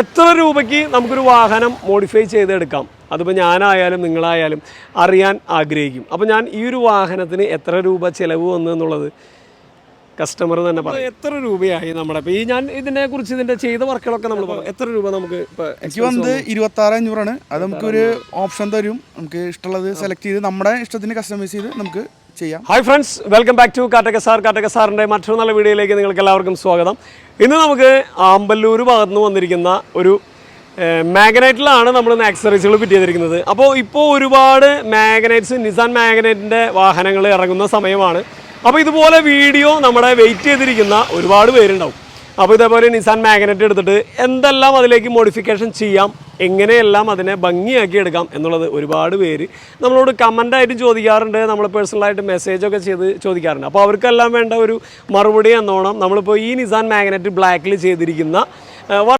എത്ര രൂപയ്ക്ക് നമുക്കൊരു വാഹനം മോഡിഫൈ ചെയ്തെടുക്കാം? അതിപ്പോൾ ഞാനായാലും നിങ്ങളായാലും അറിയാൻ ആഗ്രഹിക്കും. അപ്പോൾ ഞാൻ ഈ ഒരു വാഹനത്തിന് എത്ര രൂപ ചിലവ് വന്നു എന്നുള്ളത് കസ്റ്റമർ തന്നെ പറയും. എത്ര രൂപയായി നമ്മുടെ ഇപ്പോൾ ഞാൻ ഇതിനെക്കുറിച്ച് ഇതിൻ്റെ ചെയ്ത വർക്കുകളൊക്കെ നമ്മൾ പറയും. എത്ര രൂപ നമുക്ക് ഇപ്പോൾ എനിക്ക് വന്നത് 26,500 അത് നമുക്കൊരു ഓപ്ഷൻ തരും. നമുക്ക് ഇഷ്ടമുള്ളത് സെലക്ട് ചെയ്ത് നമ്മുടെ ഇഷ്ടത്തിന് കസ്റ്റമൈസ് ചെയ്ത് നമുക്ക് ചെയ്യാം. Hi friends, welcome back to Kattaka സാറിൻ്റെ മറ്റൊരു നല്ല വീഡിയോയിലേക്ക് നിങ്ങൾക്ക് എല്ലാവർക്കും സ്വാഗതം. ഇന്ന് നമുക്ക് ആമ്പല്ലൂർ ഭാഗത്ത് നിന്ന് വന്നിരിക്കുന്ന ഒരു മാഗ്നൈറ്റിലാണ് നമ്മൾ ആക്സസറീസുകൾ ഫിറ്റ് ചെയ്തിരിക്കുന്നത്. അപ്പോൾ ഇപ്പോൾ ഒരുപാട് നിസാൻ മാഗ്നൈറ്റിൻ്റെ വാഹനങ്ങൾ ഇറങ്ങുന്ന സമയമാണ്. അപ്പോൾ ഇതുപോലെ വീഡിയോ നമ്മുടെ വെയിറ്റ് ചെയ്തിരിക്കുന്ന ഒരുപാട് പേരുണ്ടാവും. അപ്പോൾ ഇതേപോലെ നിസാൻ മാഗ്നൈറ്റ് എടുത്തിട്ട് എന്തെല്ലാം അതിലേക്ക് മോഡിഫിക്കേഷൻ ചെയ്യാം, എങ്ങനെയെല്ലാം അതിനെ ഭംഗിയാക്കി എടുക്കാം എന്നുള്ളത് ഒരുപാട് പേര് നമ്മളോട് കമൻ്റായിട്ട് ചോദിക്കാറുണ്ട്. നമ്മൾ പേഴ്സണലായിട്ട് മെസ്സേജൊക്കെ ചെയ്ത് ചോദിക്കാറുണ്ട്. അപ്പോൾ അവർക്കെല്ലാം വേണ്ട ഒരു മറുപടി എന്നോണം നമ്മളിപ്പോൾ ഈ നിസാൻ മാഗ്നൈറ്റ് ബ്ലാക്കിൽ ചെയ്തിരിക്കുന്ന